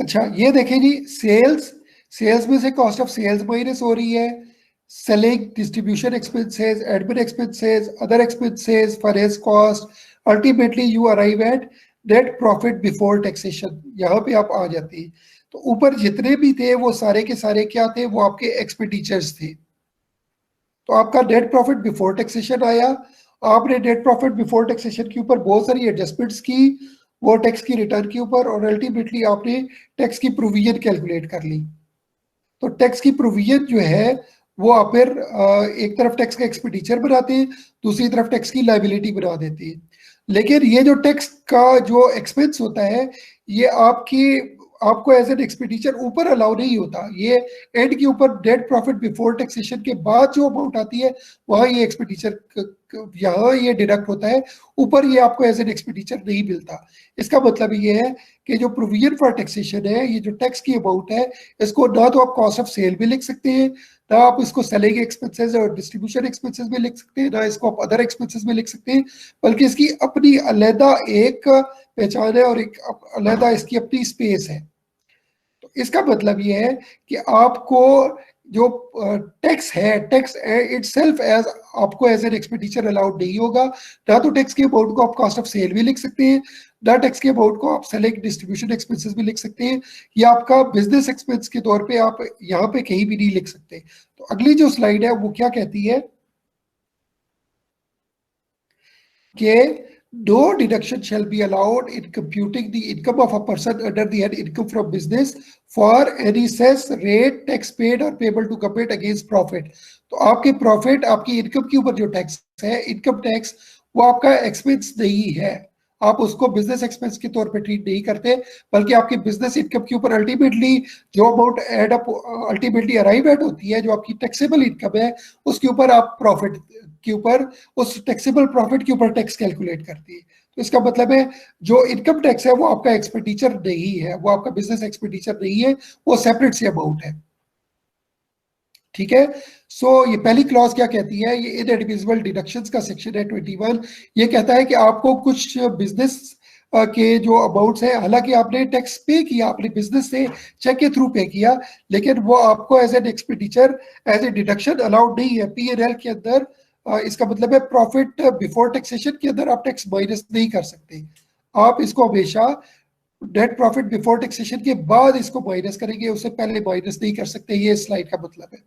अच्छा ये देखें जी, सेल्स में से कॉस्ट ऑफ सेल्स माइनस हो रही है, selling, distribution expenses, admin expenses, other expenses, finance cost, ultimately you arrive at net profit before taxation. यहाँ पे आप आ जाते हैं। तो ऊपर जितने भी थे वो सारे के सारे क्या थे, वो आपके एक्सपेंडिचर्स थे। तो आपका नेट प्रॉफिट बिफोर टैक्सेशन आया। आपने नेट प्रॉफिट बिफोर टैक्सेशन के ऊपर बहुत सारी एडजस्टमेंट्स की, वो टैक्स की रिटर्न के ऊपर, और अल्टीमेटली आपने टैक्स की प्रोविजन कैलकुलेट कर ली। तो टैक्स की प्रोविजन जो है वो आप फिर एक तरफ टैक्स का एक्सपेंडिचर बनाते हैं, दूसरी तरफ टैक्स की लाइबिलिटी बना देते हैं। लेकिन ये जो टैक्स का जो एक्सपेंस होता है, ये आपको एज एन एक्सपेंडिचर ऊपर अलाउ नहीं होता। ये एंड के ऊपर नेट प्रॉफिट बिफोर टैक्सेशन के बाद जो अमाउंट आती है, वहां ये एक्सपेंडिचर यहाँ ये डिडक्ट होता है। ऊपर ये आपको एज एन एक्सपेंडिचर नहीं मिलता। इसका मतलब ये है कि जो प्रोविजन फॉर टैक्सेशन है, ये जो टैक्स की अमाउंट है, इसको ना तो आप कॉस्ट ऑफ सेल भी लिख सकते हैं, ना आप इसको सेलिंग एक्सपेंसेस और डिस्ट्रीब्यूशन एक्सपेंसेस में लिख सकते हैं, ना इसको आप अदर एक्सपेंसेस में लिख सकते हैं, बल्कि इसकी अपनी अलहदा एक पहचान है और एक अलहदा इसकी अपनी स्पेस है। तो इसका मतलब ये है कि आपको जो टैक्स है, टैक्स इटसेल्फ एज आपको एज एन एक्सपेंडिचर अलाउड नहीं होगा। ना तो टैक्स के अमाउंट को आप कॉस्ट ऑफ सेल भी लिख सकते हैं, ना टैक्स के अमाउंट को आप सेलिंग डिस्ट्रीब्यूशन एक्सपेंसेस भी लिख सकते हैं, या आपका बिजनेस एक्सपेंस के तौर पे आप यहाँ पे कहीं भी नहीं लिख सकते। तो अगली जो स्लाइड है वो क्या कहती है कि no deduction shall be allowed in computing the income of a person under the head income from business for any cess, rate, tax paid or payable to government against profit। तो आपके profit, आपकी income के ऊपर जो tax है, income tax, वो आपका expense नहीं है। आप उसको बिजनेस एक्सपेंस के तौर पे ट्रीट नहीं करते, बल्कि आपकी बिजनेस इनकम के ऊपर अल्टीमेटली जो amount add up ultimately arrive at होती है, जो आपकी टैक्सेबल इनकम है, उसके ऊपर आप प्रॉफिट के ऊपर, उस टैक्सेबल प्रॉफिट के ऊपर टैक्स कैलकुलेट करती है। तो इसका मतलब है जो इनकम टैक्स है वो आपका एक्सपेंडिचर नहीं है, वो आपका बिजनेस एक्सपेंडिचर नहीं है, वो सेपरेट सी अमाउंट है। ठीक है। सो ये पहली क्लॉज क्या कहती है, ये इनएडमिसिबल डिडक्शंस का सेक्शन है 21। ये कहता है कि आपको कुछ बिजनेस के जो अमाउंट्स है, हालांकि आपने टैक्स पे किया, आपने बिजनेस से चेक के थ्रू पे किया, लेकिन वो आपको as an expenditure, as a deduction allowed नहीं है पीएनएल के अंदर। इसका मतलब है प्रॉफिट बिफोर टैक्सेशन के अंदर आप टैक्स माइनस नहीं कर सकते। आप इसको हमेशा नेट प्रॉफिट बिफोर टैक्सेशन के बाद इसको माइनस करेंगे, उससे पहले माइनस नहीं कर सकते। ये स्लाइड का मतलब है।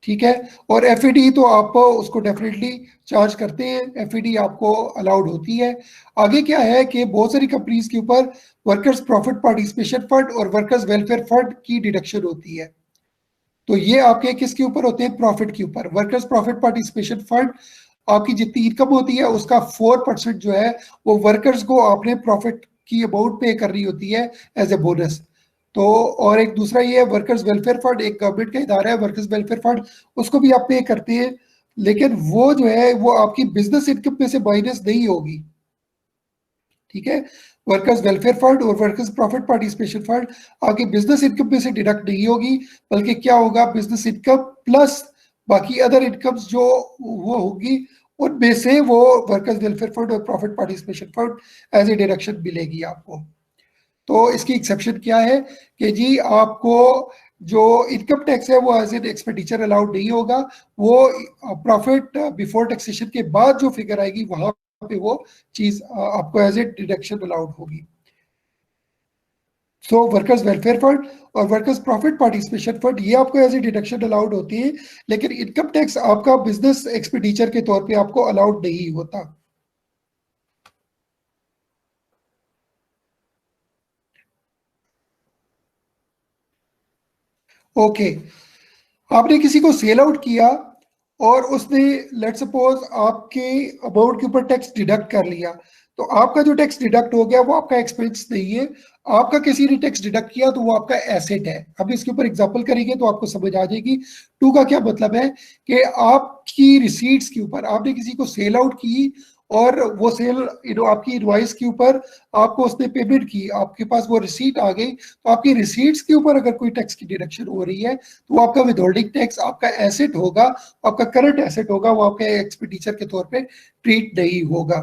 ठीक है। और एफईडी तो आप उसको डेफिनेटली चार्ज करते हैं, एफईडी आपको अलाउड होती है। आगे क्या है कि बहुत सारी कंपनीज के ऊपर वर्कर्स प्रॉफिट पार्टिसिपेशन फंड और वर्कर्स वेलफेयर फंड की डिडक्शन होती है। तो ये आपके किसके ऊपर होते हैं, प्रॉफिट के ऊपर। वर्कर्स प्रॉफिट पार्टिसिपेशन फंड, आपकी जितनी इनकम होती है उसका 4% जो है वो वर्कर्स को आपने प्रॉफिट की अमाउंट पे करनी होती है एज ए बोनस। तो और एक दूसरा ये है वर्कर्स वेलफेयर फंड, एक गवर्नमेंट का इदारा है वर्कर्स वेलफेयर फंड, उसको भी आप पे करते हैं, लेकिन वो जो है वो आपकी बिजनेस इनकम में से माइनस नहीं होगी। ठीक है। वर्कर्स वेलफेयर फंड और वर्कर्स प्रॉफिट पार्टिसिपेशन फंड आपकी बिजनेस इनकम में से डिडक्ट नहीं होगी, बल्कि क्या होगा, बिजनेस इनकम प्लस बाकी अदर इनकम्स जो वो होगी, उनमें से वो वर्कर्स वेलफेयर फंड और profit participation fund as a deduction मिलेगी आपको। तो इसकी एक्सेप्शन क्या है कि जी आपको जो इनकम टैक्स है वो एज एन एक्सपेंडिचर अलाउड नहीं होगा, वो प्रॉफिट बिफोर टैक्सेशन के बाद जो फिगर आएगी वहां पे वो चीज आपको एज ए डिडक्शन अलाउड होगी। सो वर्कर्स वेलफेयर फंड और वर्कर्स प्रॉफिट पार्टिसिपेशन फंड ये आपको एज ए डिडक्शन अलाउड होती है, लेकिन इनकम टैक्स आपका बिजनेस एक्सपेंडिचर के तौर पे आपको अलाउड नहीं होता। ओके। आपने किसी को सेल आउट किया और उसने लेट सपोज आपके अमाउंट के ऊपर टैक्स डिडक्ट कर लिया, तो आपका जो टैक्स डिडक्ट हो गया वो आपका एक्सपेंस नहीं है। आपका किसी ने टैक्स डिडक्ट किया तो वो आपका एसेट है। अब इसके ऊपर एग्जांपल करेंगे तो आपको समझ आ जाएगी। टू का क्या मतलब है कि आपकी रिसीट्स के ऊपर आपने किसी को सेल आउट की, और वो सेल आपकी इनवॉइस के ऊपर आपको उसने पेमेंट की, आपके पास वो रिसीट आ गई, तो आपकी रिसीट्स के ऊपर अगर कोई टैक्स की डिडक्शन हो रही है तो आपका विदहोल्डिंग टैक्स आपका एसेट होगा, आपका करंट एसेट होगा, वो आपके एक्सपेंडिचर के तौर पे ट्रीट नहीं होगा।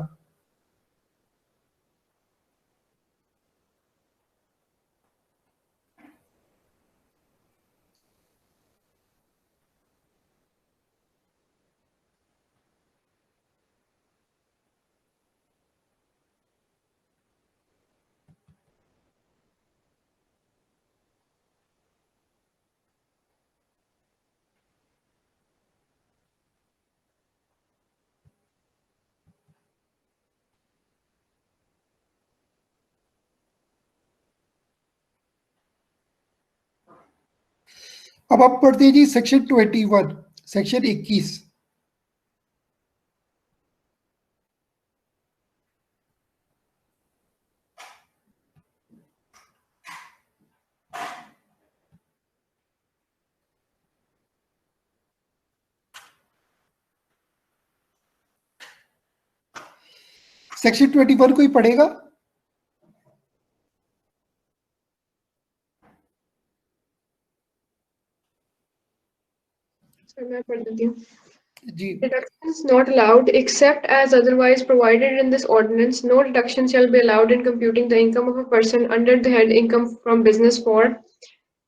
अब आप पढ़ते हैं जी सेक्शन 21, सेक्शन 21। सेक्शन 21 कोई पढ़ेगा? मैं पढ़ देती हूँ। जी। Deductions not allowed except as otherwise provided in this ordinance. No deduction shall be allowed in computing the income of a person under the head income from business for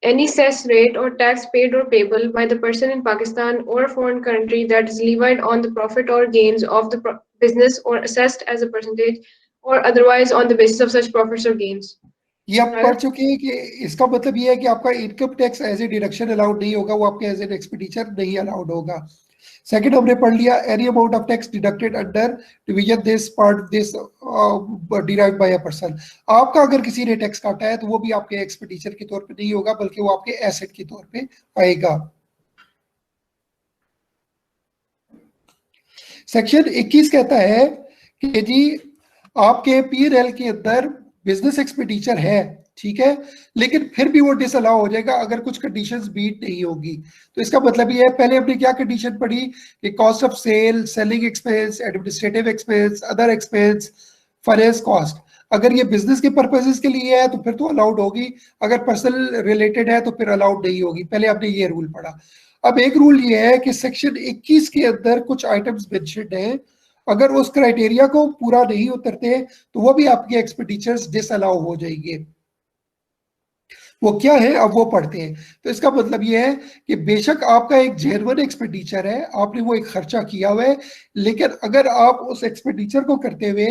any cess rate or tax paid or payable by the person in Pakistan or a foreign country that is levied on the profit or gains of the business or assessed as a percentage or otherwise on the basis of such profits or gains. ये आप पढ़ चुके हैं कि इसका मतलब ये है कि आपका income tax as a deduction allowed नहीं होगा, वो आपके एज एन एक्सपेंडिचर नहीं अलाउड होगा। सेकंड हमने पढ़ लिया any amount of tax deducted under division this part this derived by a person. आपका अगर किसी ने टैक्स काटा है तो वो भी आपके एक्सपेंडिचर के तौर पे नहीं होगा, बल्कि वो आपके एसेट के तौर पे आएगा। सेक्शन 21 कहता है कि जी आपके पीएनएल के अंदर बिजनेस एक्सपेंडिचर है, ठीक है, लेकिन फिर भी वो डिसअलाउ हो जाएगा अगर कुछ कंडीशंस बीट नहीं होगी। तो इसका मतलब ये है, पहले हमने क्या कंडीशन पढ़ी कि cost of sale, selling expense, administrative expense, other expense, finance cost. अगर ये बिजनेस के पर्पसेस के लिए है तो फिर तो अलाउड होगी, अगर पर्सनल रिलेटेड है तो फिर अलाउड नहीं होगी। पहले आपने ये रूल पढ़ा। अब एक रूल ये है कि सेक्शन 21 के अंदर कुछ आइटम्स मेंशन्ड हैं, अगर उस क्राइटेरिया को पूरा नहीं उतरते तो वो भी आपके एक्सपेंडिचर्स डिसअलाउ हो जाएंगे। वो क्या है अब वो पढ़ते हैं। तो इसका मतलब ये है कि बेशक आपका एक जेन्युइन एक्सपेंडिचर है, आपने वो एक खर्चा किया हुआ है, लेकिन अगर आप उस एक्सपेंडिचर को करते हुए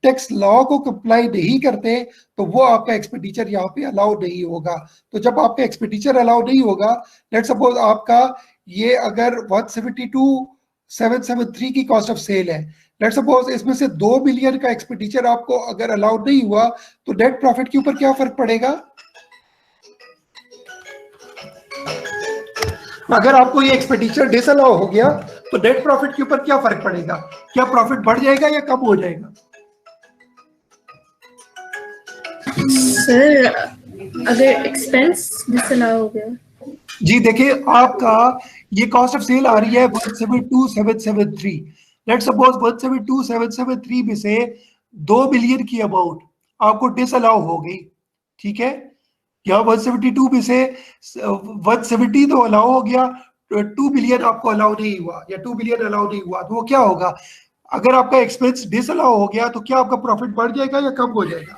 टैक्स लॉ को कंप्लाई नहीं करते तो वो आपका एक्सपेंडिचर यहाँ पे अलाउ नहीं होगा। तो जब आपका एक्सपेंडिचर अलाउ नहीं होगा, लेट्स सपोज आपका ये अगर 172,773 की कॉस्ट ऑफ सेल है, लेट्स सपोज इसमें से 2 बिलियन का एक्सपेंडिचर आपको अगर अलाउड नहीं हुआ तो नेट प्रॉफिट के ऊपर क्या फर्क पड़ेगा? अगर आपको ये एक्सपेंडिचर डिसअलाउ हो गया तो नेट प्रॉफिट के ऊपर क्या फर्क पड़ेगा? क्या प्रॉफिट बढ़ जाएगा या कम हो जाएगा? सर अगर एक्सपेंस डिसअलाउ हो गया, जी देखिए आपका ये कॉस्ट ऑफ सेल आ रही है 172,773। लेट्स सपोज 172,773 में से 2 बिलियन की अमाउंट आपको डिसअलाउ हो गई, ठीक है, या 172 में से 170 तो अलाउ हो गया, 2 बिलियन आपको अलाउ नहीं हुआ या 2 बिलियन अलाउ नहीं हुआ, तो वो क्या होगा? अगर आपका एक्सपेंस डिसअलाउ हो गया तो क्या आपका प्रॉफिट बढ़ जाएगा या कम हो जाएगा?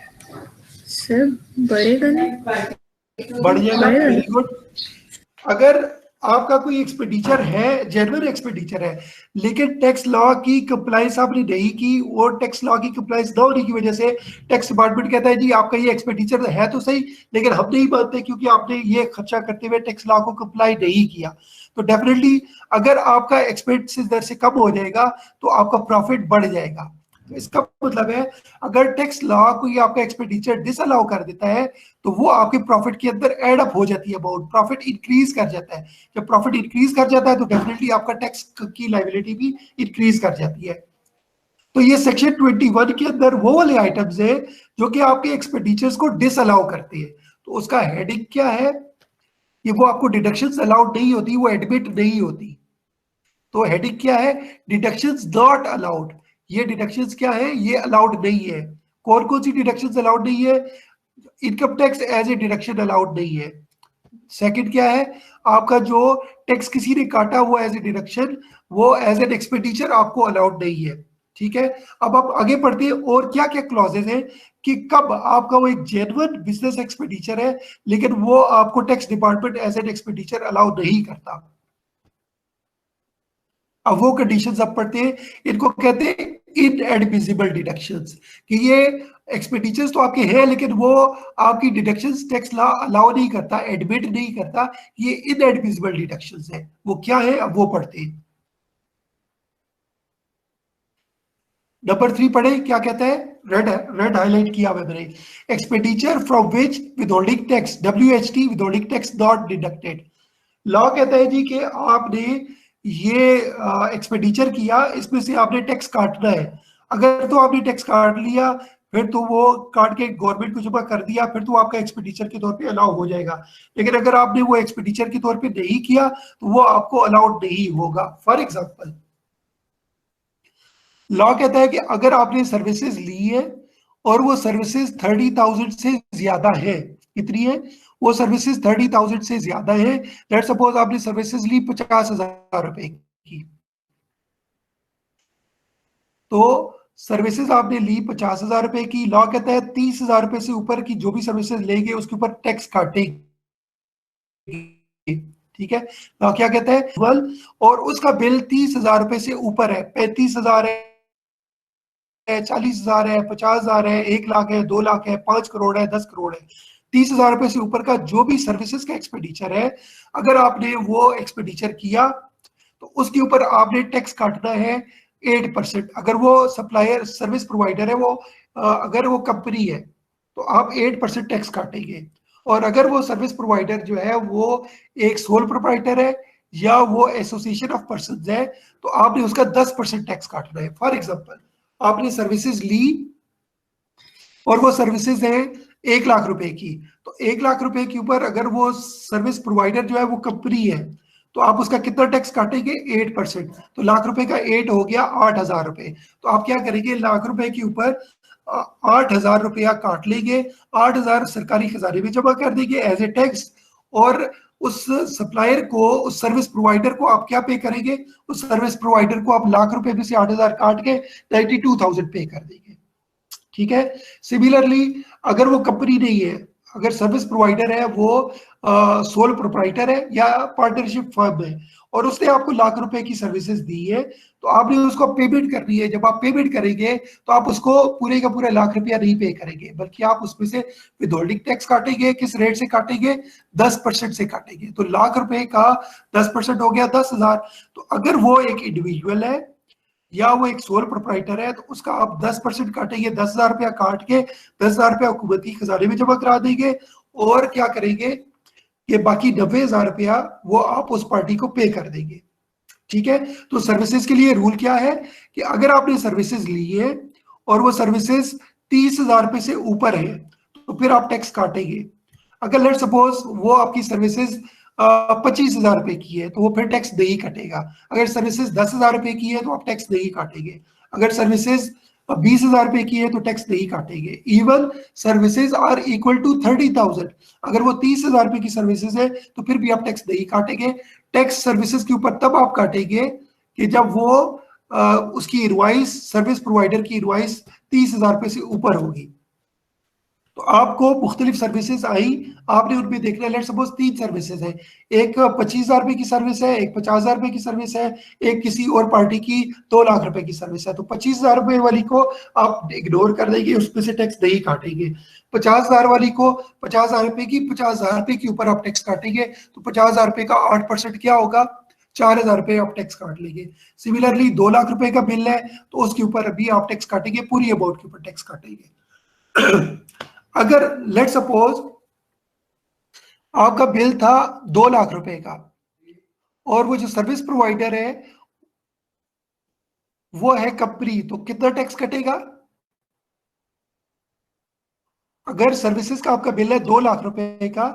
सर बढ़ेगा नहीं, बढ़ जाएगा। Very good. अगर आपका कोई एक्सपेंडिचर है, जेन्युइन एक्सपेंडिचर है, लेकिन टैक्स लॉ की कंप्लायंस आपने नहीं की, और टैक्स लॉ की कंप्लायंस न होने की वजह से टैक्स डिपार्टमेंट कहता है जी आपका ये एक्सपेंडिचर है तो सही, लेकिन हम नहीं मानते क्योंकि आपने ये खर्चा करते हुए टैक्स लॉ को कंप्लाई नहीं किया, तो डेफिनेटली अगर आपका एक्सपेंस दर से कम हो जाएगा तो आपका प्रॉफिट बढ़ जाएगा। तो इसका मतलब है अगर टैक्स लॉ कोई आपका एक्सपेंडिचर डिसअलाउ कर देता है तो वो आपके प्रॉफिट के अंदर एड अप हो जाती है अमाउंट, प्रॉफिट इंक्रीज कर जाता है। जब प्रॉफिट इंक्रीज कर जाता है तो डेफिनेटली आपका टैक्स की लायबिलिटी भी इंक्रीज कर जाती है। तो ये सेक्शन 21 के अंदर वो वाले आइटम्स है जो कि आपके एक्सपेंडिचर्स को डिसअलाउ करते हैं। तो उसका हेडिंग क्या है? ये वो आपको डिडक्शंस अलाउड नहीं होती, वो एडमिट नहीं होती। तो हेडिंग क्या है? Deductions not allowed. ये डिडक्शंस क्या है? ये अलाउड नहीं है। कौन कौन सी डिडक्शंस अलाउड नहीं है? Income tax as a deduction allowed नहीं है। सेकंड क्या है? आपका जो टैक्स किसी ने काटा वो एज ए डिडक्शन, वो एज एन एक्सपेंडिचर आपको अलाउड नहीं है, ठीक है। अब आप आगे पढ़ते हैं और क्या क्या क्लॉजेज हैं कि कब आपका वो एक जेन्युइन बिजनेस एक्सपेंडिचर है लेकिन वो आपको tax department as an expenditure allow नहीं करता। अब वो कंडीशंस आप पढ़ते हैं, इनको कहते हैं इनएडमिसिबल डिडक्शंस, कि ये एक्सपेंडिचर्स तो आपके हैं लेकिन वो आपकी डिडक्शंस टैक्स लॉ अलाउ नहीं करता, एडमिट नहीं करता, ये इनएडमिसिबल डिडक्शंस है। वो क्या है अब वो पढ़ते हैं। नंबर 3 पढ़े, क्या कहता है? रेड हाईलाइट किया हुआ मैंने, expenditure from which withholding tax WHT withholding tax not deducted. Law कहता है जी कि आपने ये एक्सपेंडिचर किया, इसमें से आपने टैक्स काटना है। अगर तो आपने टैक्स काट लिया, फिर तो वो काट के गवर्नमेंट को जमा कर दिया, फिर तो आपका एक्सपेंडिचर के तौर पे अलाउ हो जाएगा। लेकिन अगर आपने वो एक्सपेंडिचर के तौर पे नहीं किया तो वो आपको अलाउड नहीं होगा। फॉर एग्जाम्पल, लॉ कहता है कि अगर आपने सर्विसेज ली है और वो सर्विसेज 30,000 से ज्यादा है, कितनी है वो सर्विसेज? 30,000 से ज्यादा है। लेट सपोज आपने सर्विसेज ली 50,000 रुपए की, तो सर्विसेज आपने ली 50,000 रुपए की। लॉ कहता है 30,000 रुपए से ऊपर की जो भी सर्विसेज लेंगे उसके ऊपर टैक्स काटेगी, ठीक है। लॉ क्या कहता है? और उसका बिल 30,000 रुपए से ऊपर है, 35,000 है, 40,000 है, 50,000 है, 1 लाख है, 2 लाख है, 5 करोड़ है, 10 करोड़ है। 30,000 रुपए से ऊपर का जो भी सर्विसेज का एक्सपेंडिचर है, अगर आपने वो एक्सपेंडिचर किया तो उसके ऊपर आपने टैक्स काटना है 8%। अगर वो सप्लायर सर्विस प्रोवाइडर है, वो अगर वो कंपनी है तो आप 8% टैक्स काटेंगे। और अगर वो सर्विस प्रोवाइडर जो है वो एक सोल प्रोप्राइटर है या वो एसोसिएशन ऑफ पर्सन है, तो आपने उसका 10% टैक्स काटना है। फॉर एग्जाम्पल, आपने सर्विसेज ली और वो सर्विसेज है 1 लाख रुपए की, तो 1 लाख रुपए के ऊपर अगर वो सर्विस प्रोवाइडर जो है वो कंपनी है, तो आप उसका कितना टैक्स काटेंगे? 8%। तो लाख रुपए का 8 हो गया 8,000 रुपए। तो आप क्या करेंगे? लाख रुपए के ऊपर 8,000 रुपया काट लेंगे, 8,000 सरकारी खजाने में जमा कर देंगे एज ए टैक्स। और उस सप्लायर को, उस सर्विस प्रोवाइडर को आप क्या पे करेंगे? उस सर्विस प्रोवाइडर को आप लाख रुपए में से 8,000 काट के 92,000 पे कर देंगे, ठीक है। सिमिलरली, अगर वो कंपनी नहीं है, अगर सर्विस प्रोवाइडर है, वो सोल प्रोप्राइटर है या पार्टनरशिप फर्म है और उसने आपको लाख रुपए की सर्विसेज दी है, तो आपने उसको पेमेंट करनी है। जब आप पेमेंट करेंगे तो आप उसको पूरे का पूरा लाख रुपया नहीं पे करेंगे, बल्कि आप उसमें से विदहोल्डिंग टैक्स काटेंगे। किस रेट से काटेंगे? 10% से काटेंगे। तो लाख रुपए का 10% हो गया 10,000। तो अगर वो एक इंडिविजुअल है या वो एक सोल प्रोप्राइटर है, तो उसका आप 10% काटेंगे, 10,000 रुपया काट के 10,000 रुपया हुकूमती खजाने में जमा करा देंगे। और क्या करेंगे कि बाकी 90,000 रुपया वो आप उस पार्टी को पे कर देंगे, ठीक है। तो सर्विसेज के लिए रूल क्या है कि अगर आपने सर्विसेज ली है और वो सर्विसेज 30,000 रुपए से ऊपर है, तो फिर आप टैक्स काटेंगे। अगर लेट सपोज वो आपकी सर्विसेज 25,000 रुपए की है, तो वो फिर टैक्स नहीं कटेगा। अगर सर्विसेज 10,000 रुपए की है तो आप टैक्स नहीं काटेंगे। अगर सर्विसेज 20,000 रुपए की है तो टैक्स नहीं काटेंगे। Even services are equal to 30,000, अगर वो 30,000 रुपए की सर्विसेज है तो फिर भी आप टैक्स नहीं काटेंगे। टैक्स सर्विसेज के ऊपर तब आप काटेंगे कि जब वो उसकी इनवॉइस, सर्विस प्रोवाइडर की इनवॉइस 30,000 रुपए से ऊपर होगी। तो आपको मुख्तलिफ सर्विसेज आई, आपने उनमें देखना है। लेट सपोज 3 सर्विसेज है, एक 25,000 रुपए की सर्विस है, एक 50,000 रुपए की सर्विस है, एक किसी और पार्टी की 2 लाख रुपए की सर्विस है। तो 25,000 रुपए वाली को आप इग्नोर कर देंगे, उसमें से टैक्स नहीं काटेंगे। 50,000 वाली को 50,000 रुपए की 50,000 रुपए के ऊपर आप टैक्स काटेंगे। तो 50,000 रुपए का 8% क्या होगा? 4,000 रुपए आप टैक्स काट लेंगे। सिमिलरली 2 लाख रुपए का बिल है तो उसके ऊपर अभी आप टैक्स काटेंगे, पूरी अमाउंट के ऊपर टैक्स काटेंगे। अगर लेट सपोज आपका बिल था 2 लाख रुपए का और वो जो सर्विस प्रोवाइडर है वो है कंपनी, तो कितना टैक्स कटेगा? अगर सर्विसेज का आपका बिल है 2 लाख रुपए का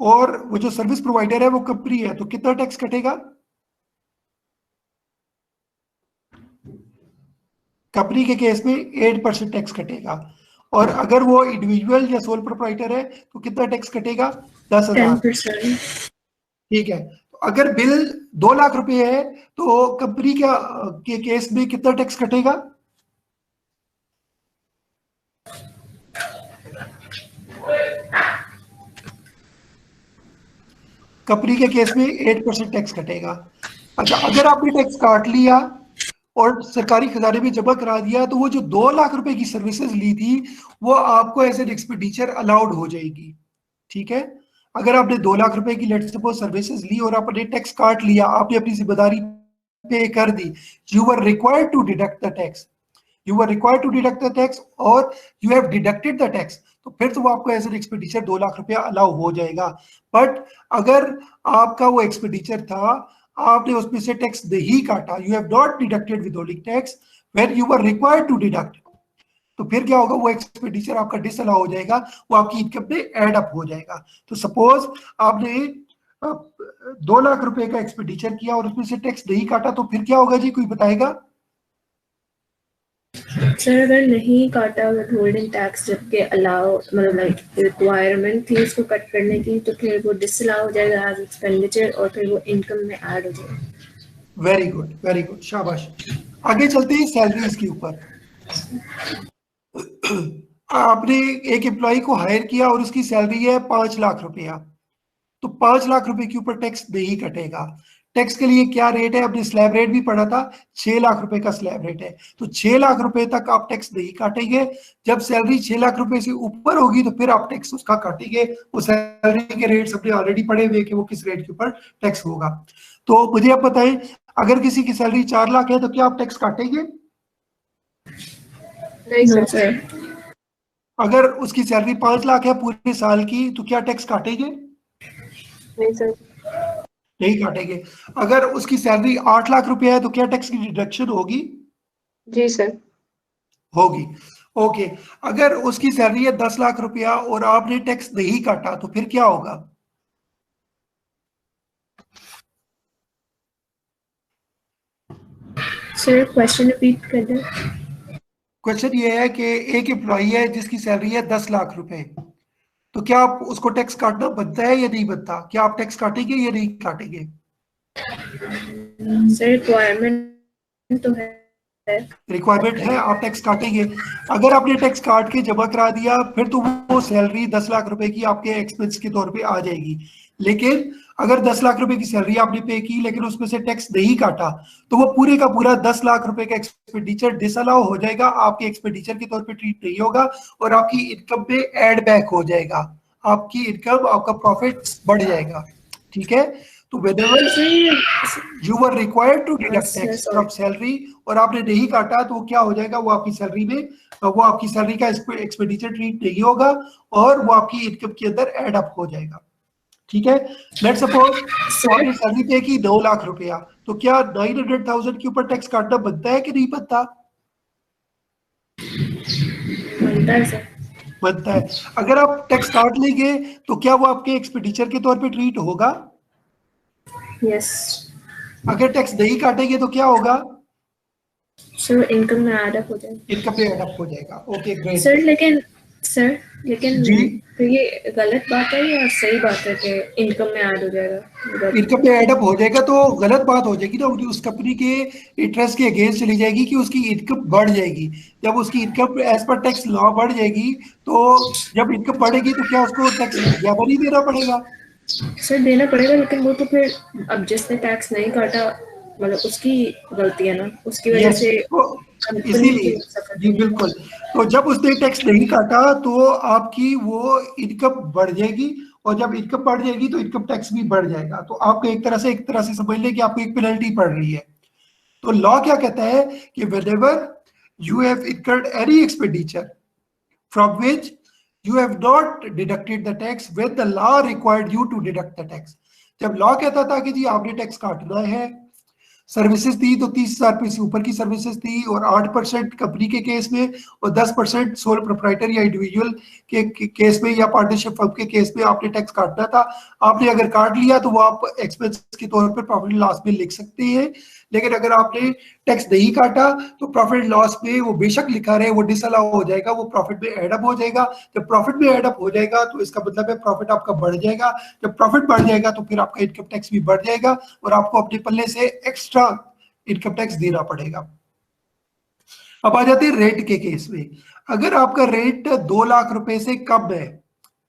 और वो जो सर्विस प्रोवाइडर है वो कंपनी है, तो कितना टैक्स कटेगा? कंपनी के केस में 8% टैक्स कटेगा। और अगर वो इंडिविजुअल या सोल प्रोप्राइटर है तो कितना टैक्स कटेगा? 10,000। 10%. ठीक है। तो अगर बिल 2 लाख रुपए है तो कंपनी के केस में कितना टैक्स कटेगा? कंपनी के केस में 8% टैक्स कटेगा। अच्छा, अगर आपने टैक्स काट लिया और सरकारी खजाने में जमा करा दिया, तो वो जो 2 लाख रुपए की सर्विसेज ली थी वो आपको एज एन एक्सपेंडिचर अलाउड हो जाएगी, ठीक है। अगर आपने 2 लाख रुपए की लेट सपोज सर्विसेज ली और आपने टैक्स काट लिया, आपने अपनी जिम्मेदारी पे कर दी, you were required to deduct the tax, you were required to deduct the tax or you have deducted the tax, तो फिर तो वो आपको एज एन एक्सपेंडिचर 2 लाख रुपया अलाउ हो जाएगा। बट अगर आपका वो एक्सपेंडिचर था, आपने उसमें से टैक्स नहीं काटा, you have not deducted withholding tax when you were required to deduct, तो फिर क्या होगा, वो एक्सपेंडिचर आपका डिसअलाउ हो जाएगा, वो आपकी इनकम में एड अप हो जाएगा। तो सपोज आपने 2 लाख रुपए का एक्सपेंडिचर किया और उसमें से टैक्स नहीं काटा, तो फिर क्या होगा जी, कोई बताएगा? सर अगर नहीं काटा विथहोल्डिंग टैक्स जबकि अलाउ मतलब लाइक रिक्वायरमेंट थी उसको कट करने की, तो फिर वो डिसअलाउ हो जाएगा एज एक्सपेंडिचर और फिर वो इनकम में ऐड हो जाएगा। वेरी गुड, शाबाश। आगे चलते हैं सैलरीज के ऊपर। आपने एक एम्प्लॉय को हायर किया और उसकी सैलरी है 5 लाख रुपया, तो 5 लाख रुपए के ऊपर टैक्स नहीं कटेगा। टैक्स के लिए क्या रेट है, आपने स्लैब रेट भी पढ़ा था, 6 लाख रुपए का स्लैब रेट है, तो 6 लाख रुपए तक आप टैक्स नहीं काटेंगे। जब सैलरी 6 लाख रुपए से ऊपर होगी तो फिर आप टैक्स उसका काटेंगे। वो सैलरी के रेट्स अपने ऑलरेडी पढ़े हुए कि वो किस रेट के ऊपर टैक्स होगा। तो मुझे आप बताएं, अगर किसी की सैलरी 4 लाख है तो क्या आप टैक्स काटेंगे? नहीं नो सर। सर। अगर उसकी सैलरी 5 लाख है पूरे साल की, तो क्या टैक्स काटेंगे? नहीं सर। नहीं काटेंगे। अगर उसकी सैलरी 8 लाख रुपया है तो क्या टैक्स की डिडक्शन होगी? जी सर। होगी। ओके। अगर उसकी सैलरी है 10 लाख रुपया और आपने टैक्स नहीं काटा, तो फिर क्या होगा? सर क्वेश्चन रिपीट कर दें। क्वेश्चन ये है कि एक एम्प्लॉई है जिसकी सैलरी है 10 लाख रुपए, तो क्या आप उसको टैक्स काटना बनता है या नहीं बनता? क्या आप टैक्स काटेंगे या नहीं काटेंगे? सर रिक्वायरमेंट तो है। रिक्वायरमेंट है, आप टैक्स काटेंगे। अगर आपने टैक्स काट के जमा करा दिया, फिर तो वो सैलरी 10 लाख रुपए की आपके एक्सपेंस के तौर पे आ जाएगी। लेकिन अगर 10 लाख रुपए की सैलरी आपने पे की लेकिन उसमें से टैक्स नहीं काटा, तो वो पूरे का पूरा 10 लाख रुपए का एक्सपेंडिचर डिसअलाउ हो जाएगा, आपके एक्सपेंडिचर के तौर पे ट्रीट नहीं होगा और आपकी इनकम में एड बैक हो जाएगा। आपकी इनकम, आपका प्रॉफिट बढ़ जाएगा। ठीक है? तो whenever you were required to deduct tax from salary और आपने नहीं काटा, तो क्या हो जाएगा, वो आपकी सैलरी में, वो आपकी सैलरी का एक्सपेंडिचर ट्रीट नहीं होगा और वो आपकी इनकम के अंदर एड अप हो जाएगा। ठीक है? लेट्स सपोज आपने सैलरी पे की 2 लाख रुपया, तो क्या 900,000 के ऊपर टैक्स काटना बनता है कि नहीं बनता? बनता है सर। बनता है। अगर आप टैक्स काट लेंगे तो क्या वो आपके एक्सपेंडिचर के तौर पे ट्रीट होगा? यस। अगर टैक्स नहीं काटेंगे तो क्या होगा? सर इनकम में ऐड अप हो जाएगा। इनकम में ऐड अप हो जाएगा। Okay great. लेकिन जी, तो ये गलत बात है या सही बात है कि इनकम में ऐड हो जाएगा? इनकम में एड अप हो जाएगा तो गलत बात हो जाएगी ना, उस कंपनी के इंटरेस्ट के अगेंस्ट चली जाएगी कि उसकी इनकम बढ़ जाएगी। जब उसकी income as per tax law बढ़ जाएगी, तो जब इनकम बढ़ेगी तो क्या उसको टैक्स ज्यादा नहीं देना पड़ेगा? सर देना पड़ेगा, लेकिन वो तो फिर अब जिसने टैक्स नहीं काटा मतलब उसकी गलती है ना, उसकी वजह से इसीलिए जी बिल्कुल। तो जब उसने टैक्स नहीं काटा तो आपकी वो इनकम बढ़ जाएगी और जब इनकम बढ़ जाएगी तो इनकम टैक्स भी बढ़ जाएगा। तो आपको एक तरह से समझ लें कि आपको एक पेनल्टी पड़ रही है। तो लॉ क्या कहता है कि whenever you have incurred any expenditure from which you have not deducted the tax when the law required you to deduct the tax। जब लॉ कहता था कि जी आपने टैक्स काटना है, सर्विसेज दी तो 30,000 रुपए से ऊपर की सर्विसेज दी और 8% कंपनी के केस में और 10% सोल प्रोप्राइटर या इंडिविजुअल के केस में या पार्टनरशिप फर्म के केस में आपने टैक्स काटना था। आपने अगर काट लिया तो वो आप एक्सपेंस के तौर पर प्रॉफिट लॉस में लिख सकते हैं। लेकिन अगर आपने टैक्स नहीं काटा तो प्रॉफिट लॉस में वो बेशक लिखा रहे वो डिसअलाउ हो जाएगा, वो प्रॉफिट में एड अप हो जाएगा। जब प्रॉफिट में एड अप हो जाएगा तो इसका मतलब है प्रॉफिट आपका बढ़ जाएगा। जब प्रॉफिट बढ़ जाएगा तो फिर आपका इनकम टैक्स भी बढ़ जाएगा और आपको अपने पल्ले से एक्स्ट्रा इनकम टैक्स देना पड़ेगा। अब आ जाते हैं रेट के केस में। अगर आपका रेट 2 लाख रुपए से कम है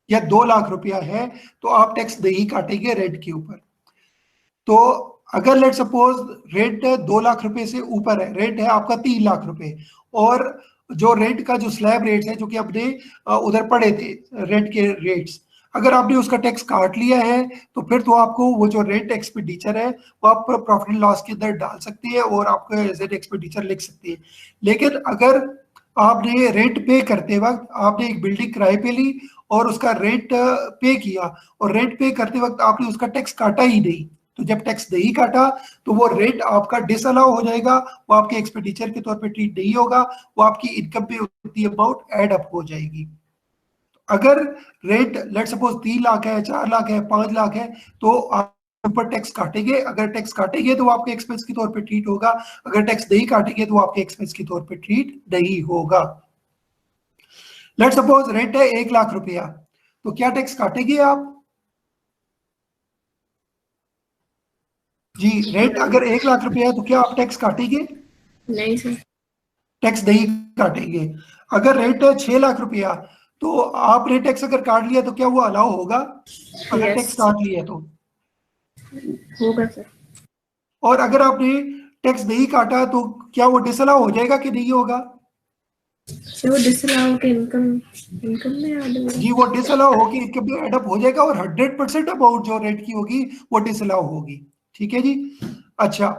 या 2 लाख रुपया है तो आप टैक्स नहीं काटेंगे रेट के ऊपर। तो अगर लेट सपोज रेट 2 लाख रुपए से ऊपर है, रेट है आपका 3 लाख रुपए और जो रेट का जो स्लैब रेट है जो कि आपने उधर पढ़े थे रेट के रेट्स, अगर आपने उसका टैक्स काट लिया है तो फिर तो आपको वो जो रेट एक्सपेंडिचर है वो आप प्रॉफिट लॉस के अंदर डाल सकते हैं और आपको एज एन एक्सपेंडिचर लिख सकते हैं। लेकिन अगर आपने रेंट पे करते वक्त आपने एक बिल्डिंग किराए पे ली और उसका रेंट पे किया, और रेंट पे करते वक्त आपने उसका टैक्स काटा ही नहीं, तो जब टैक्स नहीं काटा तो वो रेंट आपका डिसअलाउ हो जाएगा, वो आपके एक्सपेंडिचर के तौर पे ट्रीट नहीं होगा, वो आपकी इनकम पे उतनी अमाउंट ऐड अप हो जाएगी। अगर रेंट लेट सपोज 3 लाख है, 4 लाख है, 5 लाख है, तो आप ऊपर टैक्स काटेंगे, अगर टैक्स काटेंगे तो वो आपके एक्सपेंस के तौर पे ट्रीट होगा, अगर टैक्स नहीं काटेंगे तो वो आपके एक्सपेंस के तौर पे ट्रीट नहीं होगा। लेट सपोज रेंट है 1 लाख रुपया, तो क्या टैक्स काटेंगे आप? जी, रेंट अगर 1 लाख रुपया है तो क्या आप टैक्स काटेंगे? नहीं सर। टैक्स नहीं काटेंगे। अगर रेंट है 6 लाख रुपया, तो आपने टैक्स अगर काट लिया तो क्या वो अलाउ होगा? अगर Yes. टैक्स काट लिया तो। होगा सर। और अगर आपने टैक्स नहीं काटा तो क्या वो डिसअलाउ हो जाएगा कि नहीं होगा? वो डिसअलाउ के इनकम में ऐड होगा। जी, वो डिसअलाउ होगी, इनकम में एड अप हो जाएगा और 100% अमाउंट जो रेंट की होगी वो डिसअलाउ होगी। ठीक है जी। अच्छा,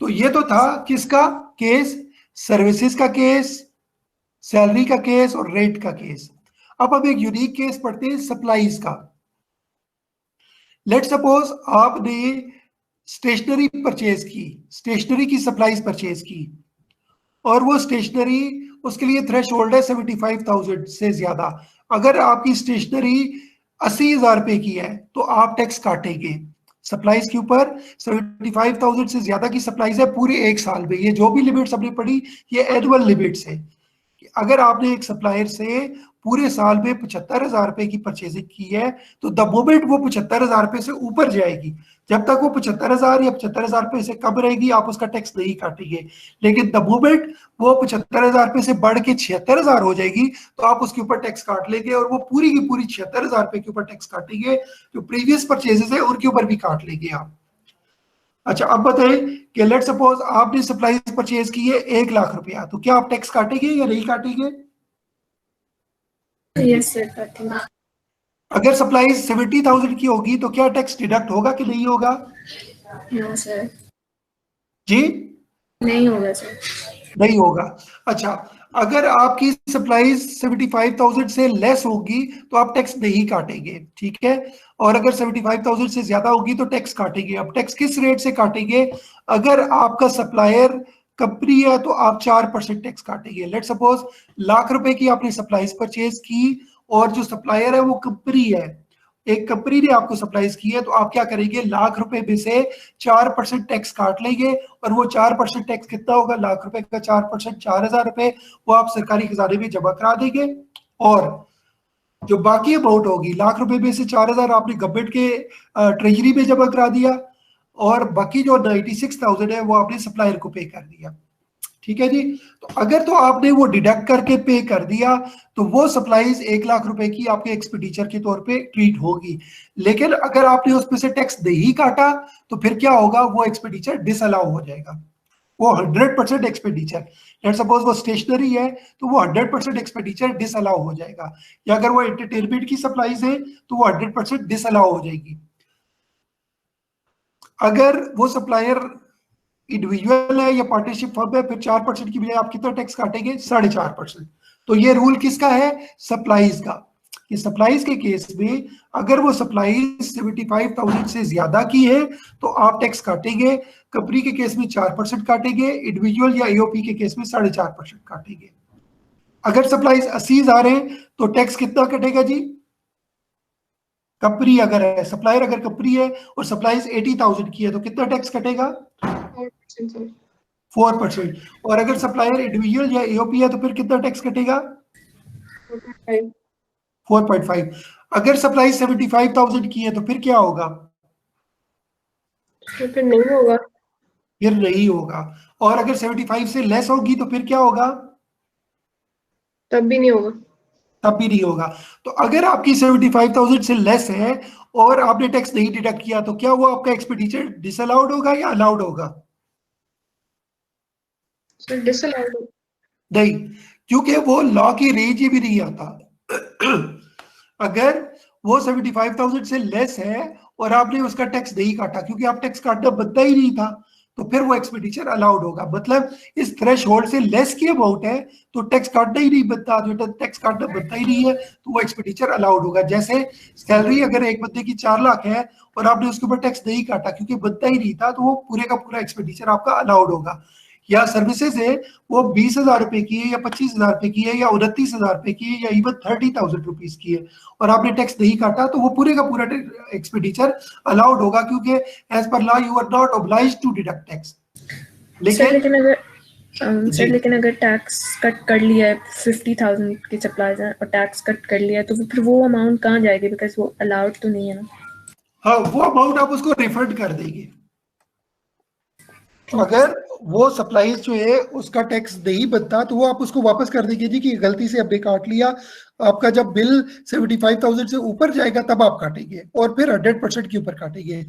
तो ये तो था किसका केस? सर्विसेज का केस, सैलरी का केस और रेंट का केस। अब हम एक यूनिक केस पढ़ते हैं सप्लाईज का। लेट सपोज आपने स्टेशनरी परचेज की, स्टेशनरी की सप्लाईज परचेज की, और वो स्टेशनरी उसके लिए थ्रेश होल्ड है 75,000 से ज्यादा। अगर आपकी स्टेशनरी 80,000 रुपए की है तो आप टैक्स काटेंगे सप्लाईज के ऊपर। 75,000 से ज्यादा की सप्लाईज है पूरे एक साल में, ये जो भी लिमिट्स हमने पढ़ी ये एनुअल लिमिट्स है। अगर आपने एक सप्लायर से पूरे साल में 75,000 रुपए की परचेजिंग की है, तो द मोमेंट वो 75,000 रुपए से ऊपर जाएगी, जब तक वो 75,000 या 75,000 रुपए से कम रहेगी आप उसका टैक्स नहीं काटेंगे। लेकिन द मोमेंट वो 75,000 रुपए से बढ़ के 76,000 हो जाएगी तो आप उसके ऊपर टैक्स काट लेंगे, और वो पूरी की पूरी 76,000 रुपए के ऊपर टैक्स काटेंगे, जो प्रीवियस परचेजेस है उनके ऊपर भी काट लेंगे आप। अच्छा, अब बताएं कि लेट सपोज आपने सप्लाईज परचेज की है 1 लाख रुपया, तो क्या आप टैक्स काटेंगे या नहीं काटेंगे? यस सर काटेंगे। अगर सप्लाईज 70,000 की होगी तो क्या टैक्स डिडक्ट होगा कि नहीं होगा? No sir. जी, नहीं होगा सर। नहीं होगा। अच्छा, अगर आपकी सप्लाईज 75,000 से लेस होगी तो आप टैक्स नहीं काटेंगे, ठीक है। और अगर 75,000 से ज्यादा होगी तो टैक्स काटेंगे। अब टैक्स किस रेट से काटेंगे? अगर आपका सप्लायर कंपनी है तो आप 4% टैक्स काटेंगे। लेट सपोज लाख रुपए की आपने सप्लाईज परचेज की और जो सप्लायर है वो कंपनी है, एक कंपनी ने आपको सप्लाईज की है, तो आप क्या करेंगे? लाख रुपए में से 4% टैक्स काट लेंगे, और वो 4% टैक्स कितना होगा? लाख रुपए का 4%, 4,000 रुपए, वो आप सरकारी खजाने में जमा करा देंगे। और जो बाकी अमाउंट होगी, लाख रुपए में से 4,000 आपने गवर्नमेंट के ट्रेजरी में जमा करा दिया, और बाकी जो 96,000 है वो आपने सप्लायर को पे कर दिया। ठीक है जी। तो अगर तो आपने वो डिडक्ट करके पे कर दिया तो वो सप्लाईज 1 लाख रुपए की आपके एक्सपेंडिचर के तौर पे ट्रीट होगी। लेकिन अगर आपने उसमें से टैक्स नहीं काटा तो फिर क्या होगा? वो एक्सपेंडिचर डिसअलाउ हो जाएगा, वो 100% एक्सपेंडिचर। लेट सपोज वो स्टेशनरी है तो वो 100% एक्सपेंडिचर डिसअलाउ हो जाएगा, या अगर वो एंटरटेनमेंट की सप्लाईज है तो वो 100% डिसअलाउ हो जाएगी। अगर वो सप्लायर इंडिविजुअल है या पार्टनरशिप फर्म है, फिर 4% की बजाय आप कितना टैक्स काटेंगे? 4.5%। तो ये रूल किसका है? सप्लाईज का। कि सप्लाईज के केस में अगर वो सप्लाईज 75,000 से ज्यादा की है तो आप टैक्स काटेंगे। कंपनी के केस में 4% काटेंगे, इंडिविजुअल या एओपी के केस में 4.5% काटेंगे। अगर सप्लाईज 80,000 है तो टैक्स कितना कटेगा जी? कंपनी अगर है, सप्लायर अगर कंपनी है और सप्लाईज 80,000 की है तो कितना टैक्स कटेगा? 4% सर। 4%। और अगर सप्लायर इंडिविजुअल या एओपी है तो फिर कितना टैक्स कटेगा? 4.5। 4.5। अगर सप्लाई 75,000 की है तो फिर क्या होगा? तो फिर नहीं होगा। फिर नहीं होगा। और अगर 75 से लेस होगी तो फिर क्या होगा? तब भी नहीं होगा। तब भी नहीं होगा। तो अगर आपकी 75,000 से लेस है और आपने टैक्स नहीं डिडक्ट किया तो क्या वो आपका एक्सपेंडिचर डिसअलाउड होगा या अलाउड होगा? Sir disallowed. नहीं, क्योंकि वो लॉ की रेंज ही भी नहीं आता। अगर वो 75,000 से लेस है और आपने उसका टैक्स नहीं काटा, क्योंकि आप टैक्स काटना बनता ही नहीं था, तो फिर वो एक्सपेंडिचर अलाउड होगा। मतलब इस थ्रेशोल्ड से लेस की अमाउंट है तो टैक्स काटना ही नहीं बनता, जो टैक्स काटना बनता ही नहीं है तो वो एक्सपेंडिचर अलाउड होगा। जैसे सैलरी अगर एक बंदे की 4 लाख है और आपने उसके ऊपर टैक्स नहीं काटा क्योंकि बनता ही नहीं था, तो वो पूरे का पूरा एक्सपेंडिचर आपका अलाउड होगा। या सर्विसेज है वो 20,000 रुपए की है या 25,000 रुपए की है या 29,000 रुपए की है या इवन 30,000 रुपीज की है और आपने टैक्स नहीं काटा, तो वो पूरे का पूरा एक्सपेंडिचर अलाउड होगा क्योंकि as per law you are not obliged to deduct tax. लेकिन अगर टैक्स कट कर लिया है 50,000 की सप्लाईज और टैक्स कट कर लिया तो फिर वो अमाउंट कहाँ जाएगी, बिकॉज वो अलाउड तो नहीं है ना। हाँ, वो अमाउंट आप उसको रिफंड कर देंगे। अगर वो सप्लाईज जो है उसका टैक्स नहीं बनता तो वो आप उसको वापस कर देंगे जी कि गलती से आपने काट लिया, आपका जब बिल 75,000 से ऊपर जाएगा तब आप काटेंगे और फिर 100% के ऊपर काटेंगे।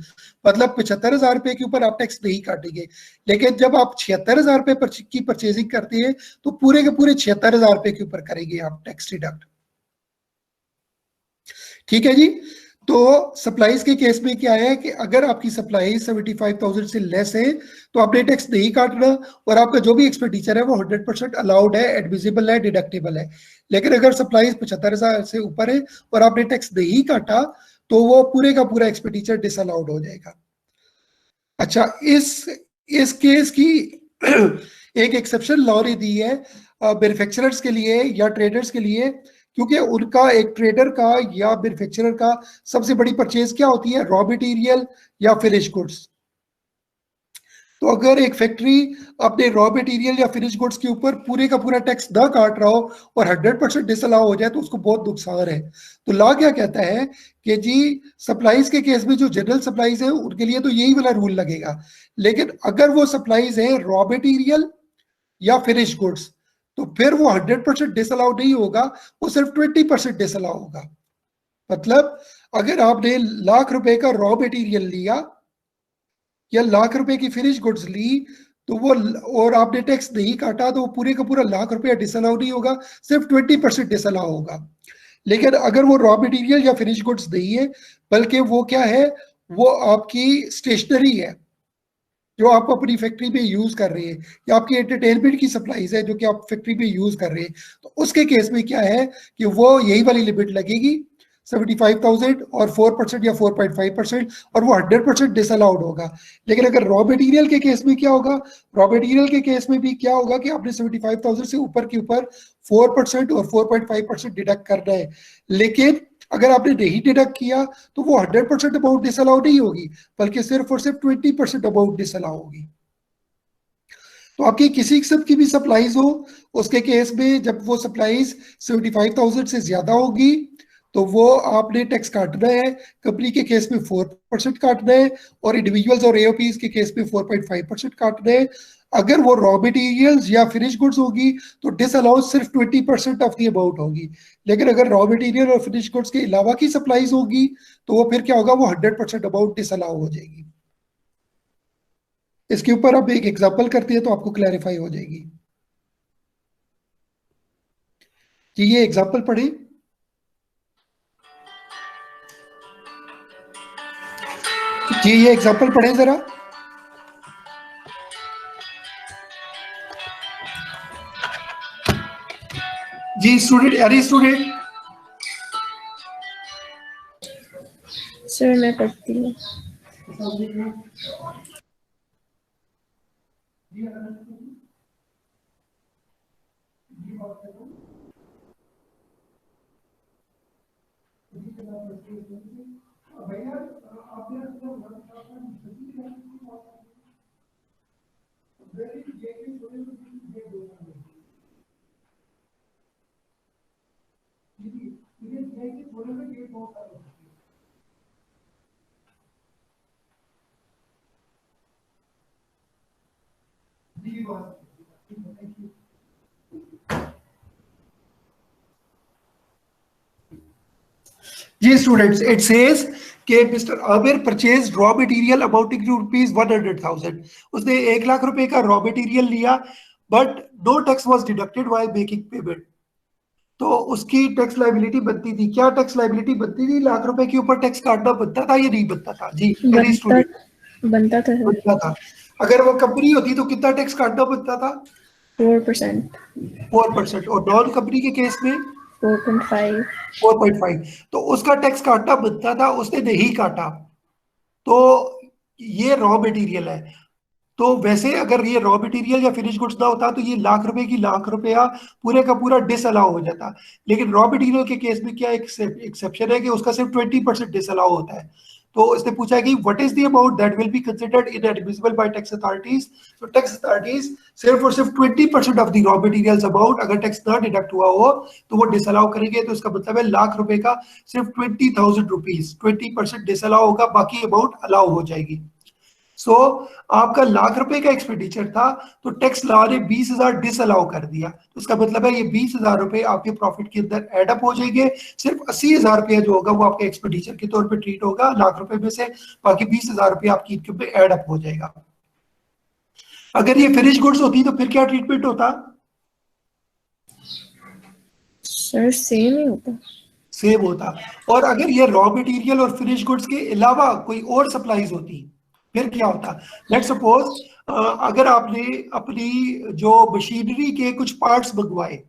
मतलब 75,000 रुपए के ऊपर आप टैक्स नहीं काटेंगे। लेकिन जब आप 76,000 रुपए की परचेजिंग करते हैं तो पूरे के पूरे 76,000 रुपए के ऊपर करेंगे आप टैक्स डिडक्ट। ठीक है जी। तो सप्लाईज के केस में क्या है कि अगर आपकी सप्लाई 75,000 से लेस है तो आपने टैक्स नहीं काटना और आपका जो भी एक्सपेंडिचर है वो 100% अलाउड है, एडमिसिबल है, डिडक्टेबल है। लेकिन अगर सप्लाई 75,000 से ऊपर है और आपने टैक्स नहीं काटा तो वो पूरे का पूरा एक्सपेंडिचर डिसअलाउड हो जाएगा। अच्छा, इस केस की एक एक्सेप्शन लॉ ने दी है मैन्युफैक्चरर्स के लिए या ट्रेडर्स के लिए, क्योंकि उनका एक ट्रेडर का या मैन्युफैक्चरर का सबसे बड़ी परचेज क्या होती है, रॉ मटेरियल या फिनिश गुड्स। तो अगर एक फैक्ट्री अपने रॉ मटेरियल या फिनिश गुड्स के ऊपर पूरे का पूरा टैक्स ना काट रहा हो और 100% डिसअलाउ हो जाए तो उसको बहुत नुकसान है। तो लॉ क्या कहता है कि जी सप्लाईज के केस में जो जनरल सप्लाईज है उनके लिए तो यही वाला रूल लगेगा, लेकिन अगर वो सप्लाईज है रॉ मटेरियल या फिनिश गुड्स तो फिर वो 100% डिसअलाउ नहीं होगा, वो सिर्फ 20% डिसअलाउ होगा। मतलब अगर आपने लाख रुपए का रॉ मटेरियल लिया या लाख रुपए की फिनिश गुड्स ली तो वो और आपने टैक्स नहीं काटा तो वो पूरे का पूरा लाख रुपया डिसअलाउ नहीं होगा, सिर्फ 20% डिसअलाउ होगा। लेकिन अगर वो रॉ मटेरियल या फिनिश गुड्स नहीं है बल्कि वो क्या है, वो आपकी स्टेशनरी है जो आप अपनी फैक्ट्री में यूज कर रहे हैं या आपकी एंटरटेनमेंट की सप्लाईज है जो कि आप फैक्ट्री में यूज कर रहे हैं, तो उसके केस में क्या है कि वो यही वाली लिमिट लगेगी 75,000 और 4% या 4.5% और वो 100% डिसअलाउड होगा। लेकिन अगर रॉ मटेरियल के केस में क्या होगा, रॉ मटेरियल के केस में भी क्या होगा कि आपने 75,000 से ऊपर के ऊपर 4% और 4.5% डिडक्ट करना है। लेकिन अगर आपने नहीं डिडक्ट किया तो वो 100% अमाउंट डिसअलाउ नहीं होगी बल्कि सिर्फ और सिर्फ 20% अमाउंट डिसअलाउ होगी। तो आपकी किसी किस्म की भी सप्लाईज हो उसके केस में जब वो सप्लाईज 75,000 से ज्यादा होगी तो वो आपने टैक्स काटना है। कंपनी के केस में 4% काटना है और इंडिविजुअल्स और एओपीज के केस में 4.5% काटना है। अगर वो रॉ मटेरियल्स या फिनिश गुड्स होगी तो डिसअलाउ सिर्फ 20% ऑफ द अमाउंट होगी। लेकिन अगर रॉ मटेरियल और फिनिश गुड्स के अलावा की सप्लाईज होगी तो वो फिर क्या होगा, वो 100% अमाउंट डिसअलाउ हो जाएगी। इसके ऊपर अब एक एग्जांपल करते हैं तो आपको क्लैरिफाई हो जाएगी। जी ये एग्जांपल पढ़े। जी ये एग्जांपल पढ़े जरा। जी स्टूडेंट, एनी स्टूडेंट? सर मैं पढ़ती हूँ। जी स्टूडेंट्स, इट सेज कि mister Aamir purchase raw material amounting to ₹100,000। उसने 1 लाख रुपए का रॉ मटेरियल लिया but no tax was deducted while making payment. तो उसकी टैक्स लायबिलिटी बनती थी। क्या टैक्स लायबिलिटी बनती थी? लाख रुपए के ऊपर टैक्स काटना बनता था या नहीं बनता था? जी बनता था। बनता था। अगर वो कंपनी होती तो कितना टैक्स काटना पड़ता था? 4%, 4%। और नॉन कंपनी के केस में 4.5। 4.5। तो उसका टैक्स काटना बनता था, उसने नहीं काटा। तो ये रॉ मटेरियल है। तो वैसे अगर ये रॉ मटेरियल या फिनिश गुड्स ना होता तो ये लाख रुपए की लाख रुपया पूरे का पूरा डिसअलाउ हो जाता। लेकिन रॉ मटेरियल के केस में क्या एक्सेप्शन है कि उसका सिर्फ 20% डिसअलाउ होता है। तो इसने पूछा है कि what is the amount that will be considered inadmissible bye tax authorities. तो टैक्स अथॉरिटीज सिर्फ और सिर्फ 20% of the raw materials amount, अगर टैक्स ना डिडक्ट हुआ हो तो वो डिसअलाउ करेंगे। तो इसका मतलब है लाख रुपए का सिर्फ 20,000 रुपीज 20% डिसअलाउ होगा, बाकी अमाउंट अलाउ हो जाएगी। सो आपका लाख रुपए का एक्सपेंडिचर था तो टैक्स लॉ ने 20,000 डिसअलाउ कर दिया। तो इसका मतलब है ये 20,000 रुपए आपके प्रॉफिट के अंदर एड अप हो जाएंगे। सिर्फ 80,000 रुपया जो होगा वो आपके एक्सपेंडिचर के तौर पे ट्रीट होगा लाख रुपए में से, बाकी 20,000 रुपया आपकी इनकम पे एड अप हो जाएगा। अगर ये फिनिश गुड्स होती तो फिर क्या ट्रीटमेंट होता? सर सेम ही होता। सेम होता। और अगर ये रॉ मटेरियल और फिनिश गुड्स के अलावा कोई और सप्लाईज होती फिर क्या होता? लेट्स सपोज अगर आपने अपनी जो मशीनरी के कुछ पार्ट्स मंगवाए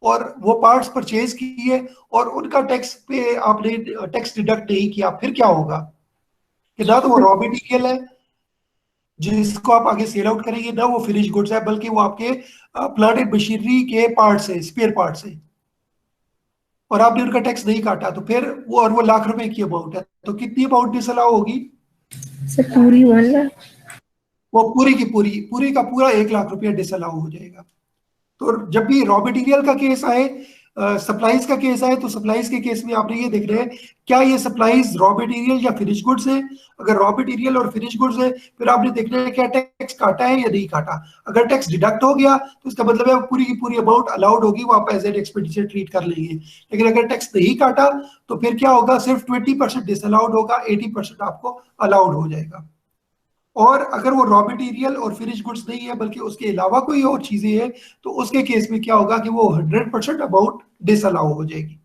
और वो पार्ट्स परचेज किए और उनका टैक्स पे आपने टैक्स डिडक्ट नहीं किया, फिर क्या होगा? कि ना तो वो रॉ मटेरियल है जिसको आप आगे सेल आउट करेंगे, ना वो फिनिश गुड्स है, बल्कि वो आपके प्लांट एंड मशीनरी के पार्ट्स है, स्पेयर पार्ट्स है, और आपने उनका टैक्स नहीं काटा। तो फिर वो, और वो लाख रुपए की अमाउंट है, तो कितनी अमाउंट डिसअलाउ होगी? सर पूरी 1 लाख। वो पूरी की पूरी का पूरा 1 लाख रुपया डिसअलाउ हो जाएगा। तो जब भी रॉ मटेरियल का केस आए, सप्लाईज का केस आए, तो सप्लाईज के केस में आपने ये देख रहे हैं क्या ये सप्लाईज रॉ मटेरियल या फिनिश गुड्स है। अगर रॉ मटेरियल और फिनिश गुड्स है फिर आपने देखना है क्या टैक्स काटा है या नहीं काटा। अगर टैक्स डिडक्ट हो गया तो इसका मतलब है पूरी की पूरी अमाउंट अलाउड होगी, वो आप एज एन एक्सपेंडिचर ट्रीट कर लेंगे। लेकिन अगर टैक्स नहीं काटा तो फिर क्या होगा? सिर्फ 20% डिसअलाउड होगा, 80% आपको अलाउड हो जाएगा। और अगर वो रॉ मटेरियल और फिनिश गुड्स नहीं है बल्कि उसके अलावा कोई और चीजें हैं तो उसके केस में क्या होगा कि वो 100% अमाउंट डिसअलाउ हो जाएगी।